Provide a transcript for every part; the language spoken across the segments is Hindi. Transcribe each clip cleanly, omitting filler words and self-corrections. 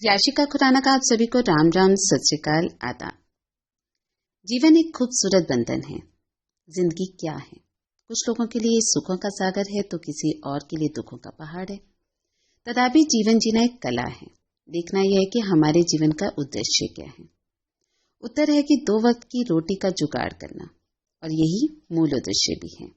याशिका खुराना का आप सभी को राम राम, सत श्री अकाल, आदाब। जीवन एक खूबसूरत बंधन है। जिंदगी क्या है? कुछ लोगों के लिए सुखों का सागर है तो किसी और के लिए दुखों का पहाड़ है। तथापि जीवन जीना एक कला है। देखना यह है कि हमारे जीवन का उद्देश्य क्या है। उत्तर है कि 2 वक्त की रोटी का जुगाड़ करना, और यही मूल उद्देश्य भी है।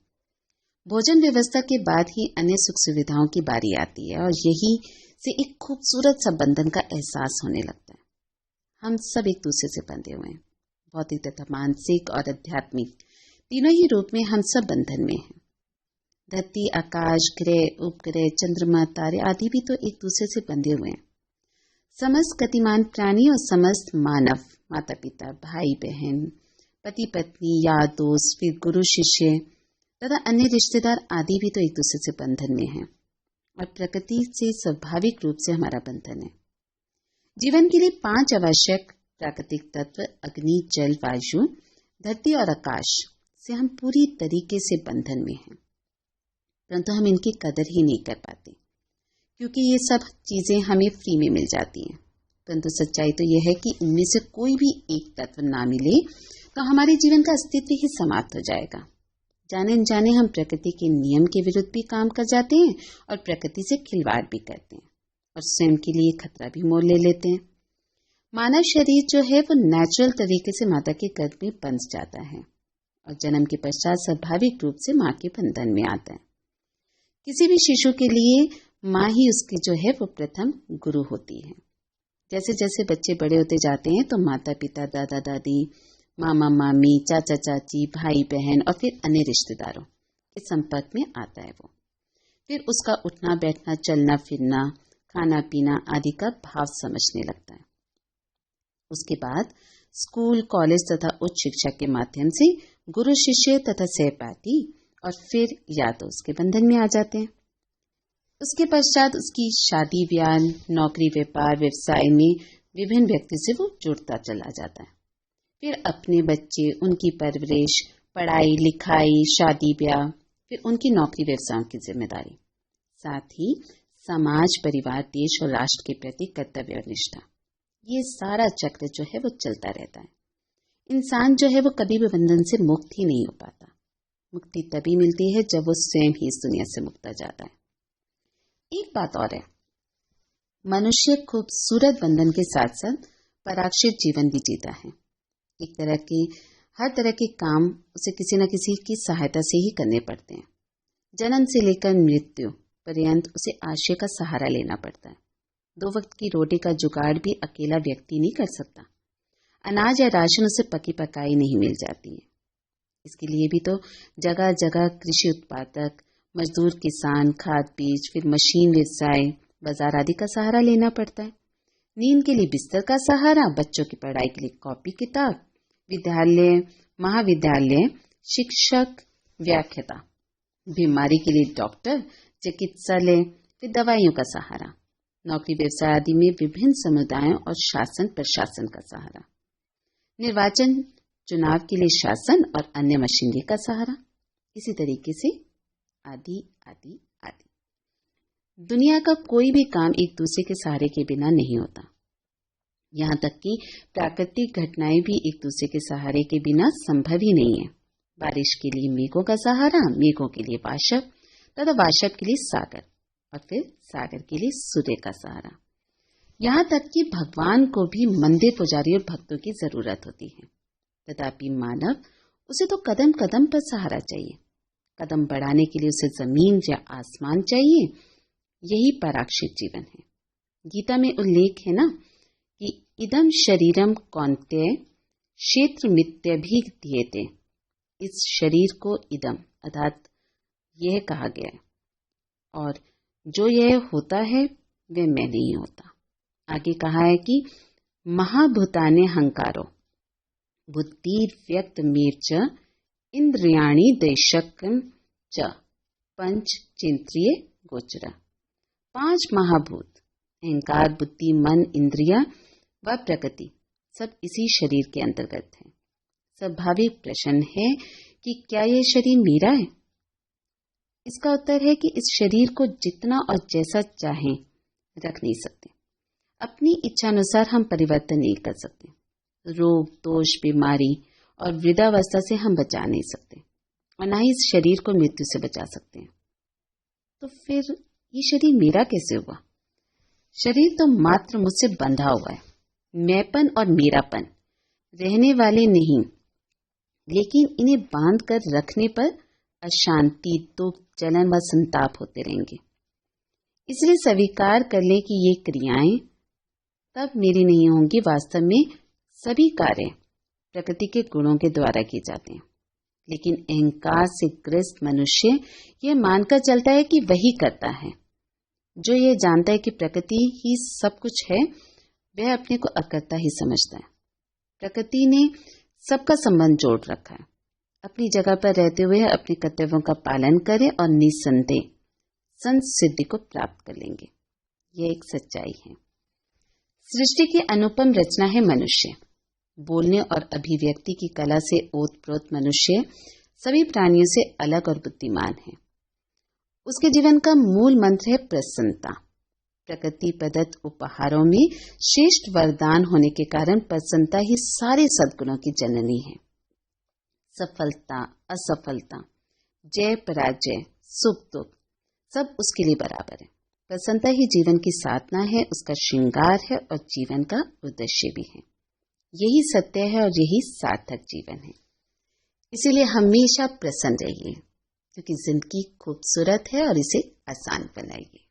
भोजन व्यवस्था के बाद ही अन्य सुख सुविधाओं की बारी आती है, और यही से एक खूबसूरत सा बंधन का एहसास होने लगता है। हम सब एक दूसरे से बंधे हुए हैं। भौतिक तथा मानसिक और आध्यात्मिक तीनों ही रूप में हम सब बंधन में हैं। धरती, आकाश, ग्रह, उपग्रह, चंद्रमा, तारे आदि भी तो एक दूसरे से बंधे हुए हैं। समस्त गतिमान प्राणी और समस्त मानव, माता पिता, भाई बहन, पति पत्नी, यार दोस्त, फिर गुरु शिष्य तथा अन्य रिश्तेदार आदि भी तो एक दूसरे से बंधन में हैं, और प्रकृति से स्वाभाविक रूप से हमारा बंधन है। जीवन के लिए 5 आवश्यक प्राकृतिक तत्व अग्नि, जल, वायु, धरती और आकाश से हम पूरी तरीके से बंधन में हैं, परंतु हम इनकी कदर ही नहीं कर पाते, क्योंकि ये सब चीजें हमें फ्री में मिल जाती हैं। परंतु सच्चाई तो यह है कि इनमें से कोई भी एक तत्व ना मिले तो हमारे जीवन का अस्तित्व ही समाप्त हो जाएगा। जाने अनजाने हम प्रकृति के नियम के विरुद्ध भी काम कर जाते हैं और प्रकृति से खिलवाड़ भी करते हैं, और स्वयं के लिए खतरा भी मोल ले लेते हैं। मानव शरीर जो है वो नेचुरल तरीके से माता के गर्भ में बंध जाता है, और जन्म के पश्चात स्वाभाविक रूप से माँ के बंधन में आता है। किसी भी शिशु के लिए माँ ही उसकी जो है वो प्रथम गुरु होती है। जैसे जैसे बच्चे बड़े होते जाते हैं तो माता पिता, दादा दादी, मामा मामी, चाचा चाची, भाई बहन और फिर अन्य रिश्तेदारों के संपर्क में आता है वो। फिर उसका उठना बैठना, चलना फिरना, खाना पीना आदि का भाव समझने लगता है। उसके बाद स्कूल, कॉलेज तथा उच्च शिक्षा के माध्यम से गुरु शिष्य तथा सहपाठी और फिर या तो उसके बंधन में आ जाते हैं। उसके पश्चात उसकी शादी ब्याह, नौकरी, व्यापार, व्यवसाय में विभिन्न व्यक्ति से वो जुड़ता चला जाता है। फिर अपने बच्चे, उनकी परवरिश, पढ़ाई लिखाई, शादी ब्याह, फिर उनकी नौकरी व्यवसायों की जिम्मेदारी, साथ ही समाज, परिवार, देश और राष्ट्र के प्रति कर्तव्य और निष्ठा, ये सारा चक्र जो है वो चलता रहता है। इंसान जो है वो कभी भी बंधन से मुक्त ही नहीं हो पाता। मुक्ति तभी मिलती है जब वो स्वयं ही इस दुनिया से मुक्त हो जाता है। एक बात और है, मनुष्य खूबसूरत बंधन के साथ साथ पराक्षित जीवन भी जीता है। एक तरह के हर तरह के काम उसे किसी न किसी की सहायता से ही करने पड़ते हैं। जन्म से लेकर मृत्यु पर्यंत उसे आश्रय का सहारा लेना पड़ता है। 2 वक्त की रोटी का जुगाड़ भी अकेला व्यक्ति नहीं कर सकता। अनाज या राशन उसे पकी पकाई नहीं मिल जाती है। इसके लिए भी तो जगह जगह कृषि उत्पादक, मजदूर, किसान, खाद बीज, फिर मशीन व्यवसाय, बाजार आदि का सहारा लेना पड़ता है। नींद के लिए बिस्तर का सहारा, बच्चों की पढ़ाई के लिए कॉपी किताब, विद्यालय, महाविद्यालय, शिक्षक, व्याख्याता, बीमारी के लिए डॉक्टर, चिकित्सालय, फिर दवाइयों का सहारा, नौकरी व्यवसाय आदि में विभिन्न समुदायों और शासन प्रशासन का सहारा, निर्वाचन चुनाव के लिए शासन और अन्य मशीनरी का सहारा, इसी तरीके से आदि आदि आदि। दुनिया का कोई भी काम एक दूसरे के सहारे के बिना नहीं होता। यहाँ तक कि प्राकृतिक घटनाएं भी एक दूसरे के सहारे के बिना संभव ही नहीं है। बारिश के लिए मेघों का सहारा, मेघों के लिए वाष्प तथा वाष्प के लिए सागर, और फिर सागर के लिए सूर्य का सहारा। यहाँ तक कि भगवान को भी मंदिर पुजारी और भक्तों की जरूरत होती है। तथापि मानव, उसे तो कदम कदम पर सहारा चाहिए। कदम बढ़ाने के लिए उसे जमीन या आसमान चाहिए। यही पराक्षित जीवन है। गीता में उल्लेख है ना कि इदम शरीरम कौन्तेय क्षेत्र मित्यभिधीयते। इस शरीर को इदम अर्थात यह कहा गया है, और जो यह होता है वह मैं नहीं होता। आगे कहा है कि महाभूताने हंकारो बुद्धि व्यक्त मीर्च इंद्रियाणी देशकम च पंच चिंत्रिय गोचरा। 5 महाभूत अहंकार, बुद्धि, मन, इंद्रिया व प्रकृति सब इसी शरीर के अंतर्गत है। स्वाभाविक प्रश्न है कि क्या यह शरीर मेरा है? इसका उत्तर है कि इस शरीर को जितना और जैसा चाहें रख नहीं सकते। अपनी इच्छानुसार हम परिवर्तन नहीं कर सकते। रोग, दोष, बीमारी और वृद्धावस्था से हम बचा नहीं सकते और ना ही इस शरीर को मृत्यु से बचा सकते हैं। तो फिर ये शरीर मेरा कैसे हुआ? शरीर तो मात्र मुझसे बंधा हुआ है। मैंपन और मेरापन रहने वाले नहीं, लेकिन इन्हें बांध कर रखने पर अशांति, दुख, जलन व संताप होते रहेंगे। इसलिए स्वीकार कर ले कि ये क्रियाएं तब मेरी नहीं होंगी। वास्तव में सभी कार्य प्रकृति के गुणों के द्वारा किए जाते हैं, लेकिन अहंकार से ग्रस्त मनुष्य यह मानकर चलता है कि वही करता है। जो ये जानता है कि प्रकृति ही सब कुछ है, वह अपने को अकर्ता ही समझता है। प्रकृति ने सबका संबंध जोड़ रखा है। अपनी जगह पर रहते हुए अपने कर्तव्यों का पालन करें और निसंदेह संत सिद्धि को प्राप्त कर लेंगे। यह एक सच्चाई है। सृष्टि की अनुपम रचना है मनुष्य। बोलने और अभिव्यक्ति की कला से ओतप्रोत मनुष्य सभी प्राणियों से अलग और बुद्धिमान है। उसके जीवन का मूल मंत्र है प्रसन्नता। प्रकृति प्रदत्त उपहारों में श्रेष्ठ वरदान होने के कारण प्रसन्नता ही सारे सद्गुणों की जननी है। सफलता, असफलता, जय पराजय, सुख दुख सब उसके लिए बराबर है। प्रसन्नता ही जीवन की साधना है, उसका श्रृंगार है और जीवन का उद्देश्य भी है। यही सत्य है और यही सार्थक जीवन है। इसीलिए हमेशा प्रसन्न रहिए, क्योंकि जिंदगी खूबसूरत है और इसे आसान बनाइए।